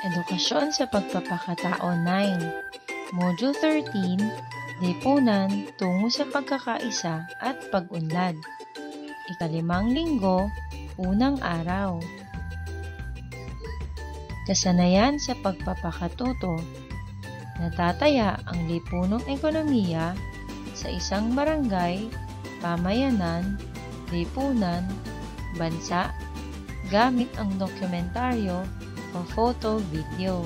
Edukasyon sa Pagpapakatao 9, Module 13, Lipunan tungo sa pagkakaisa at pag-unlad. Ikalimang linggo, unang araw. Kasanayan sa pagpapakatuto. Natataya ang lipunong ekonomiya sa isang barangay, pamayanan, lipunan, bansa, gamit ang dokumentaryo o photo video.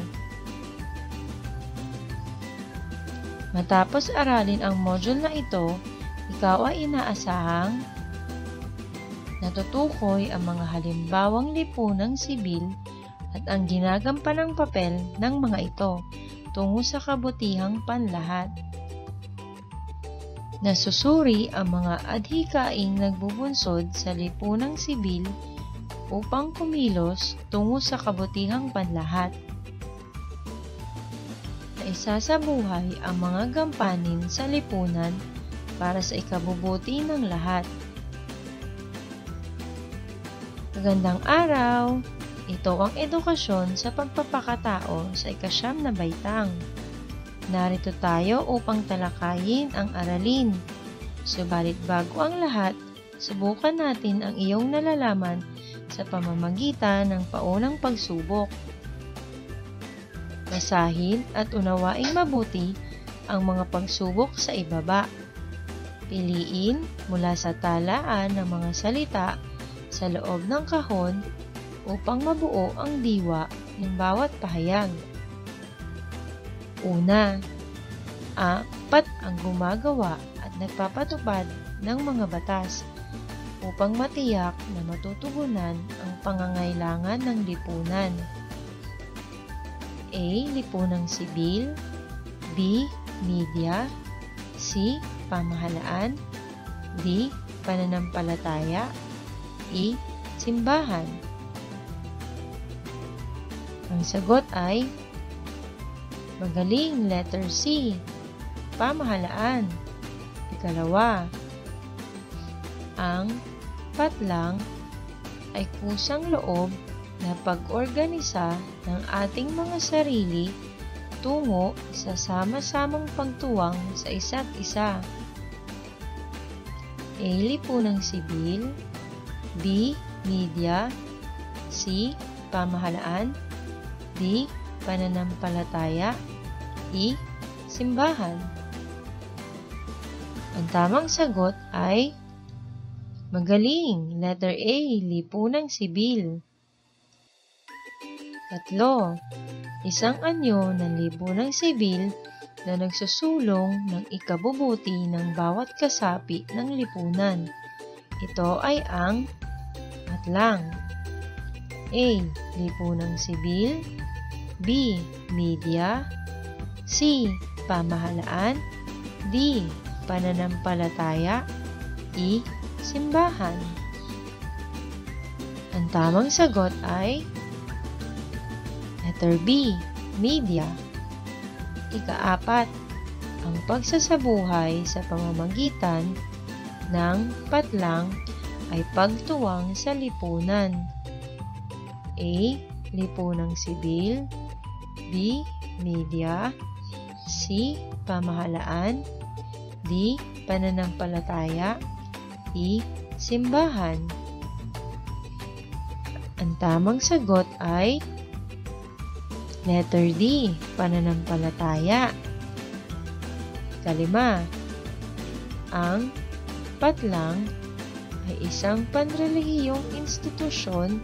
Matapos aralin ang module na ito, ikaw ay inaasahang natutukoy ang mga halimbawang lipunang sibil at ang ginagampanang papel ng mga ito tungo sa kabutihang panlahat. Nasusuri ang mga adhikaing nagbubunsod sa lipunang sibil upang kumilos tungo sa kabutihang panlahat. Naisasabuhay ang mga gampanin sa lipunan para sa ikabubuti ng lahat. Magandang araw! Ito ang edukasyon sa pagpapakatao sa ika-9 na baitang. Narito tayo upang talakayin ang aralin. Subalit bago ang lahat, subukan natin ang iyong nalalaman sa pamamagitan ng paunang pagsubok. Basahin at unawaing mabuti ang mga pagsubok sa ibaba. Piliin mula sa talaan ng mga salita sa loob ng kahon upang mabuo ang diwa ng bawat pahayag. Una, apat ang gumagawa at nagpapatupad ng mga batas upang matiyak na matutugunan ang pangangailangan ng lipunan. A. Lipunang sibil. B. Media. C. Pamahalaan. D. Pananampalataya. E. Simbahan. Ang sagot ay magaling, letter C. Pamahalaan. Ikalawa, ang patlang ay kusang loob na pag-organisa ng ating mga sarili tungo sa sama-samang pagtuwang sa isa't isa. A. Lipunang sibil. B. Media. C. Pamahalaan. D. Pananampalataya. E. Simbahan. Ang tamang sagot ay magaling, letter A, lipunang sibil. Tatlo, isang anyo ng lipunang sibil na nagsusulong ng ikabubuti ng bawat kasapi ng lipunan. Ito ay ang patlang. A. Lipunang sibil. B. Media. C. Pamahalaan. D. Pananampalataya. E. Simbahan. Ang tamang sagot ay letter B, media. Ika-4, ang pagsasabuhay sa pamamagitan ng patlang ay pagtuwang sa lipunan. A. Lipunang sibil. B. Media. C. Pamahalaan. D. Pananampalataya. E. Simbahan. Ang tamang sagot ay letter D, pananampalataya. Kalima, ang patlang ay isang panrelihiyong institusyon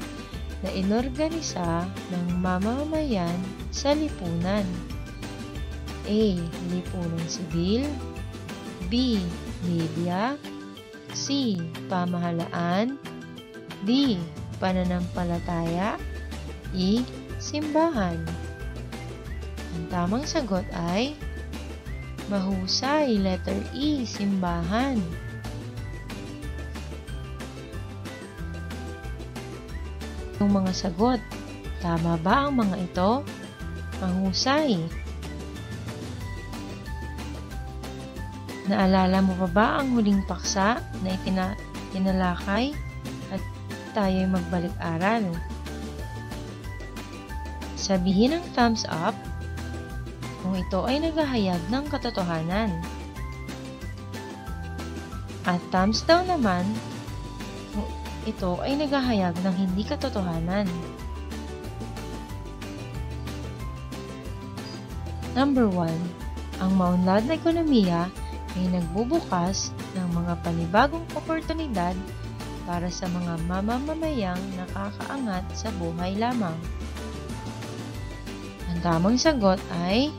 na inorganisa ng mamamayan sa lipunan. A. Lipunang sibil. B. Media. C. Pamahalaan. D. Pananampalataya. E. Simbahan. Ang tamang sagot ay mahusay, letter E, simbahan. Yung mga sagot, tama ba ang mga ito? Mahusay. Naalala mo pa ba ang huling paksa na tinalakay at tayo'y magbalik-aral? Sabihin ang thumbs up kung ito ay naghahayag ng katotohanan. At thumbs down naman kung ito ay naghahayag ng hindi katotohanan. Number 1. Ang maunlad na ekonomiya ay nagbubukas ng mga panibagong oportunidad para sa mga mamamayang nakakaangat sa buhay lamang. Ang tamang sagot ay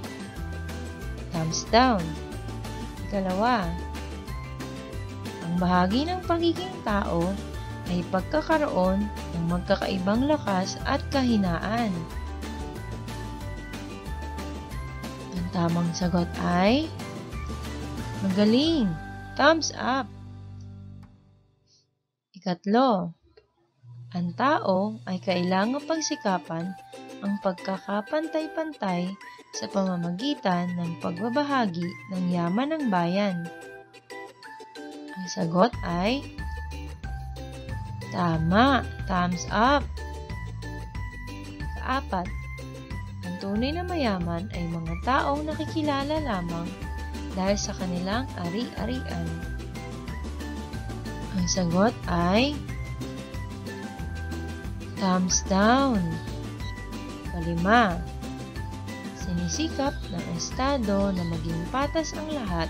thumbs down. Ikalawa, ang bahagi ng pagiging tao ay pagkakaroon ng magkakaibang lakas at kahinaan. Ang tamang sagot ay magaling. Thumbs up. Ikatlo, ang tao ay kailangang pagsikapan ang pagkakapantay-pantay sa pamamagitan ng pagbabahagi ng yaman ng bayan. Ang sagot ay tama. Thumbs up. Ikaapat, ang tunay na mayaman ay mga taong nakikilala lamang dahil sa kanilang ari-arian. Ang sagot ay thumbs down. Kalima, sinisikap ng estado na maging patas ang lahat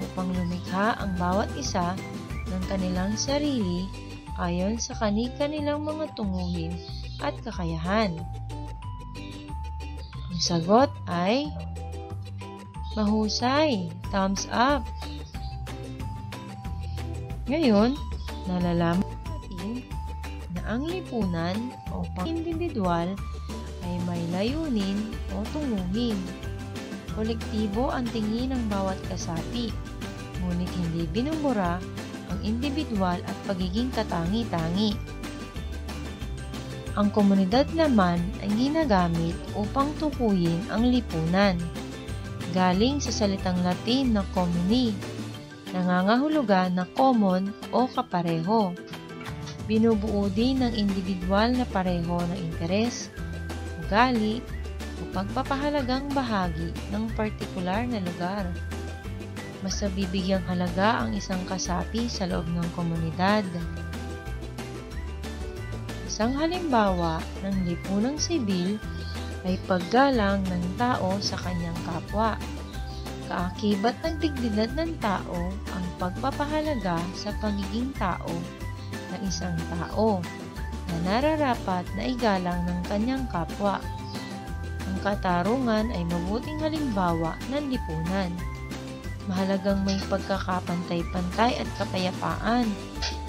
upang lumikha ang bawat isa ng kanilang sarili ayon sa kanilang mga tunguhin at kakayahan. Ang sagot ay mahusay. Thumbs up. Ngayon, nalalaman natin na ang lipunan o pang-individual ay may layunin o tunguhin. Kolektibo ang tingin ng bawat kasapi, ngunit hindi binubura ang individual at pagiging katangi-tangi. Ang komunidad naman ay ginagamit upang tukuyin ang lipunan. Galing sa salitang Latin na communi, nangangahulugan na common o kapareho. Binubuo din ng individual na pareho ng interes, ugali, o pagpapahalagang bahagi ng partikular na lugar. Mas nabibigyang halaga ang isang kasapi sa loob ng komunidad. Isang halimbawa ng lipunang sibil ay paggalang ng tao sa kanyang kapwa. Kaakibat ng dignidad ng tao ang pagpapahalaga sa pagiging tao ng isang tao na nararapat na igalang ng kanyang kapwa. Ang katarungan ay mabuting halimbawa ng lipunan. Mahalagang may pagkakapantay-pantay at kapayapaan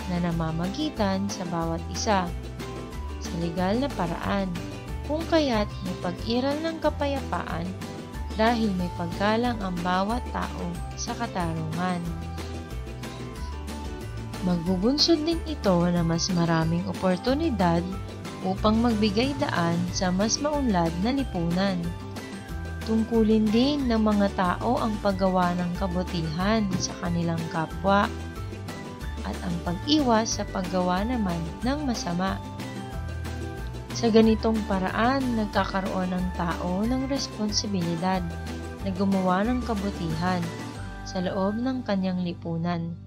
na namamagitan sa bawat isa sa legal na paraan, kung kaya't may pag-iral ng kapayapaan dahil may paggalang ang bawat tao sa katarungan. Magbubunsod din ito na mas maraming oportunidad upang magbigay daan sa mas maunlad na lipunan. Tungkulin din ng mga tao ang paggawa ng kabutihan sa kanilang kapwa at ang pag-iwas sa paggawa naman ng masama. Sa ganitong paraan, nagkakaroon ng tao ng responsibilidad na gumawa ng kabutihan sa loob ng kanyang lipunan.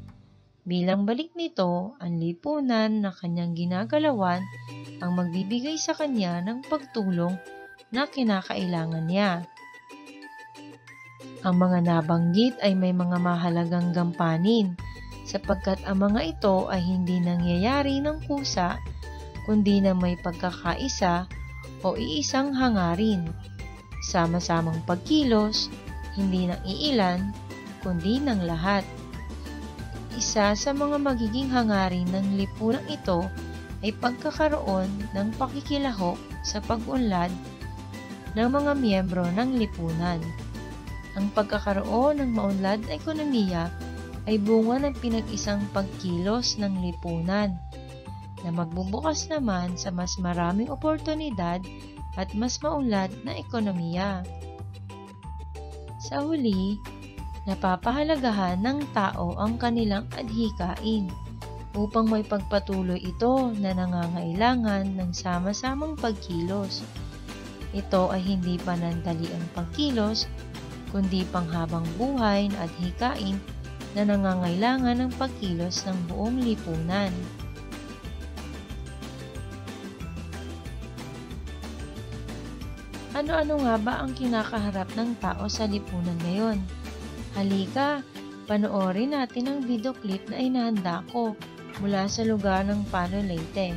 Bilang balik nito, ang lipunan na kanyang ginagalawan ang magbibigay sa kanya ng pagtulong na kinakailangan niya. Ang mga nabanggit ay may mga mahalagang gampanin sapagkat ang mga ito ay hindi nangyayari ng kusa kundi na may pagkakaisa o iisang hangarin. Sama-samang pagkilos, hindi ng iilan, kundi ng lahat. Isa sa mga magiging hangarin ng lipunang ito ay pagkakaroon ng pakikilahok sa pag-unlad ng mga miyembro ng lipunan. Ang pagkakaroon ng maunlad na ekonomiya ay bunga ng pinag-isang pagkilos ng lipunan na magbubukas naman sa mas maraming oportunidad at mas maunlad na ekonomiya. Sa huli, napapahalagahan ng tao ang kanilang adhikain upang may pagpatuloy ito na nangangailangan ng sama-samang pagkilos. Ito ay hindi panandaliang pagkilos, kundi panghabang buhay at hikain na nangangailangan ng pagkilos ng buong lipunan. Ano-ano nga ba ang kinakaharap ng tao sa lipunan ngayon? Halika, panoorin natin ang video clip na inahanda ko mula sa lugar ng Palo Leyte.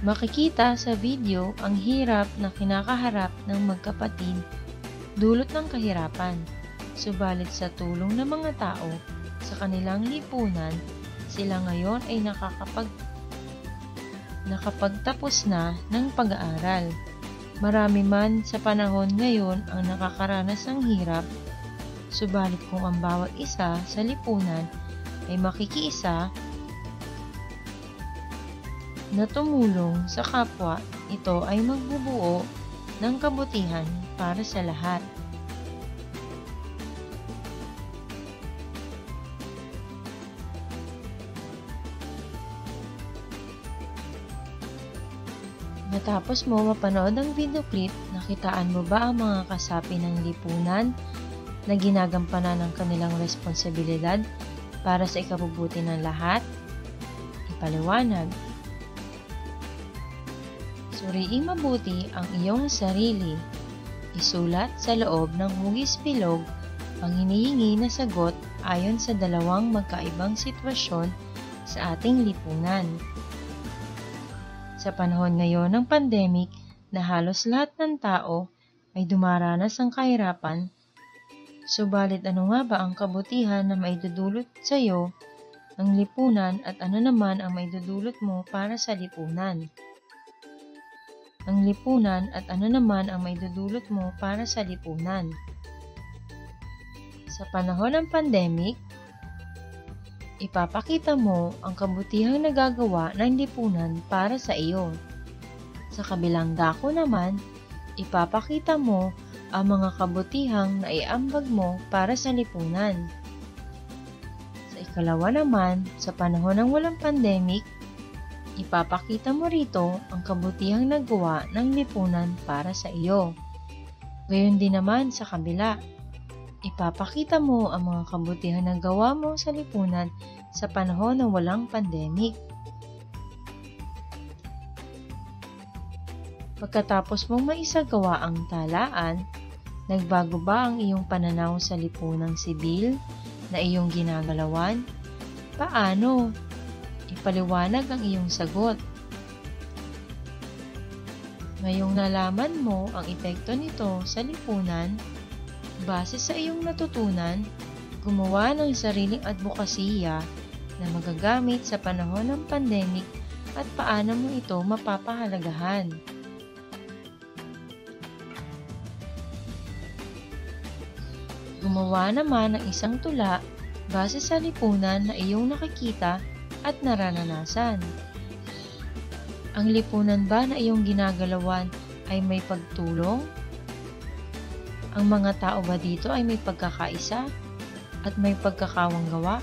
Makikita sa video ang hirap na kinakaharap ng magkapatid dulot ng kahirapan. Subalit sa tulong ng mga tao sa kanilang lipunan, sila ngayon ay nakapagtapos na ng pag-aaral. Marami man sa panahon ngayon ang nakakaranas ng hirap, subalit kung ang bawat isa sa lipunan ay makikiisa na tumulong sa kapwa, ito ay magbubuo ng kabutihan para sa lahat. Matapos mo mapanood ang video clip, nakitaan mo ba ang mga kasapi ng lipunan na ginagampanan ng kanilang responsibilidad para sa ikabubuti ng lahat? Ipaliwanag. Suriing mabuti ang iyong sarili. Isulat sa loob ng hugis bilog ang hinihingi na sagot ayon sa dalawang magkaibang sitwasyon sa ating lipunan. Sa panahon ngayon ng pandemic na halos lahat ng tao ay dumaranas ng kahirapan, subalit ano nga ba ang kabutihan na maidudulot sa iyo ng lipunan at ano naman ang maidudulot mo para sa lipunan? Ang lipunan at ano naman ang maidudulot mo para sa lipunan? Sa panahon ng pandemic, ipapakita mo ang kabutihang nagagawa ng lipunan para sa iyo. Sa kabilang dako naman, ipapakita mo ang mga kabutihang naiambag mo para sa lipunan. Sa ikalawa naman, sa panahon ng walang pandemic, ipapakita mo rito ang kabutihang nagawa ng lipunan para sa iyo. Gayon din naman sa kabila. Ipapakita mo ang mga kabutihan na gawa mo sa lipunan sa panahon ng walang pandemic. Pagkatapos mong maisagawa ang talaan, nagbago ba ang iyong pananaw sa lipunang sibil na iyong ginagalawan? Paano? Ipaliwanag ang iyong sagot. Ngayong nalaman mo ang epekto nito sa lipunan, base sa iyong natutunan, gumawa ng sariling advokasya na magagamit sa panahon ng pandemic at paano mo ito mapapahalagahan. Gumawa naman ng isang tula base sa lipunan na iyong nakikita at nararanasan. Ang lipunan ba na iyong ginagalawan ay may pagtulong? Ang mga tao ba dito ay may pagkakaisa at may pagkakawang gawa?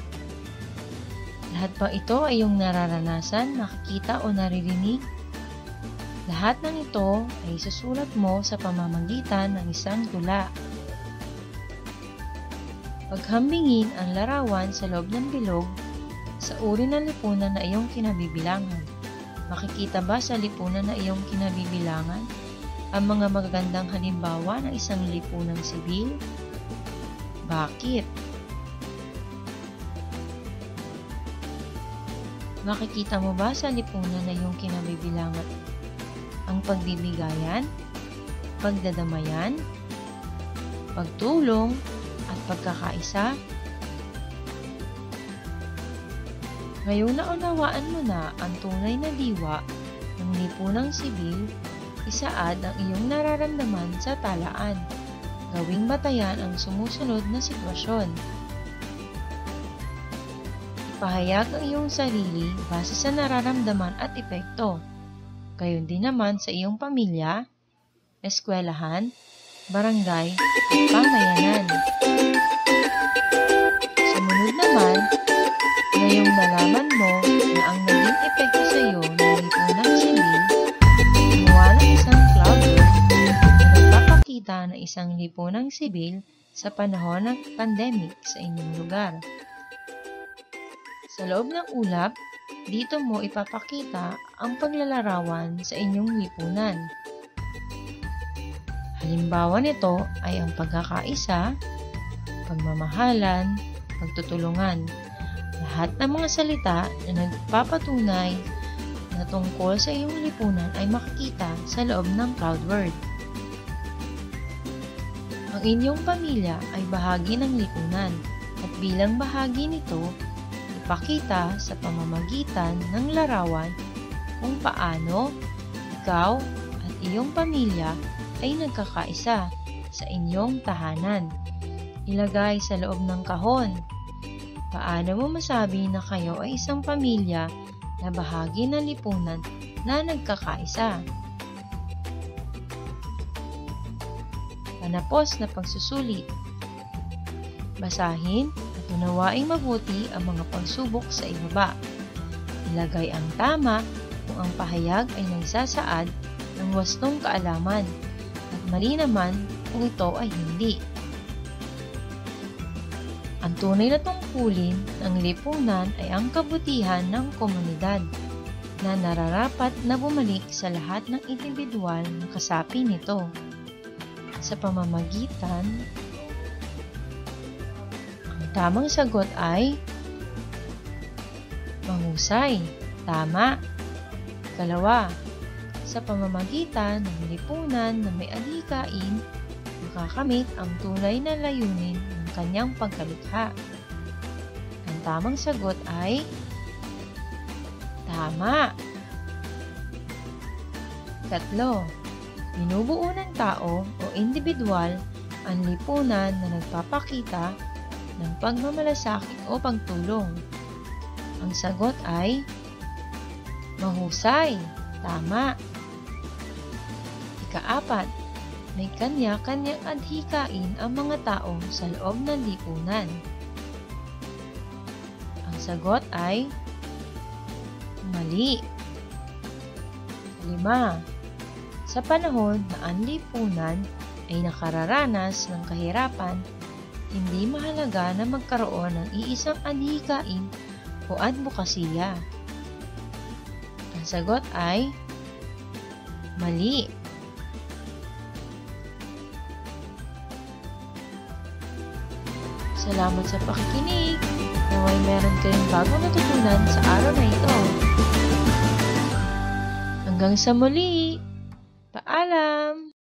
Lahat ba ito ay iyong nararanasan, nakikita o naririnig? Lahat ng ito ay susulat mo sa pamamagitan ng isang tula. Paghambingin ang larawan sa loob ng bilog sa uri ng lipunan na iyong kinabibilangan. Makikita ba sa lipunan na iyong kinabibilangan ang mga magagandang halimbawa ng isang lipunang sibil? Bakit? Makikita mo ba sa lipunan na iyong kinabibilangan ang pagbibigayan, pagdadamayan, pagtulong, at pagkakaisa? Ngayong naunawaan mo na ang tunay na diwa ng lipunang sibil, isaad ang iyong nararamdaman sa talaan. Gawing batayan ang sumusunod na sitwasyon. Ipahayag ang iyong sarili base sa nararamdaman at epekto. Gayon din naman sa iyong pamilya, eskwelahan, barangay at pamayanan. Sumunod naman, isang lipunang sibil sa panahon ng pandemic sa inyong lugar. Sa loob ng ulap, dito mo ipapakita ang paglalarawan sa inyong lipunan. Halimbawa nito ay ang pagkakaisa, pagmamahalan, pagtutulungan. Lahat ng mga salita na nagpapatunay na tungkol sa iyong lipunan ay makikita sa loob ng proud word. Ang inyong pamilya ay bahagi ng lipunan at bilang bahagi nito, ipakita sa pamamagitan ng larawan kung paano ikaw at iyong pamilya ay nagkakaisa sa inyong tahanan. Ilagay sa loob ng kahon. Paano mo masabi na kayo ay isang pamilya na bahagi ng lipunan na nagkakaisa? Panapos na pagsusulit. Basahin at unawaing mabuti ang mga pagsubok sa ibaba. Ilagay ang tama kung ang pahayag ay nagsasaad ng wastong kaalaman at mali naman kung ito ay hindi. Ang tunay na tungkulin ng lipunan ay ang kabutihan ng komunidad na nararapat na bumalik sa lahat ng indibidwal na kasapi nito. Sa pamamagitan, ang tamang sagot ay mahusay, tama. Ikalawa, sa pamamagitan ng lipunan na may adhikain, makakamit ang tunay na layunin ng kanyang pagkalikha. Ang tamang sagot ay tama. Tatlo, binubuo ng tao o indibidwal ang lipunan na nagpapakita ng pagmamalasakit o pagtulong. Ang sagot ay mahusay, tama. Ikaapat, may kanya-kanyang adhikain ang mga tao sa loob ng lipunan. Ang sagot ay mali. 5. Sa panahon na ang lipunan ay nakararanas ng kahirapan, hindi mahalaga na magkaroon ng iisang adhikain o advokasya. Ang sagot ay mali. Salamat sa pakikinig. Naway meron kayong bagong natutunan sa araw na ito. Hanggang sa muli. Paalam!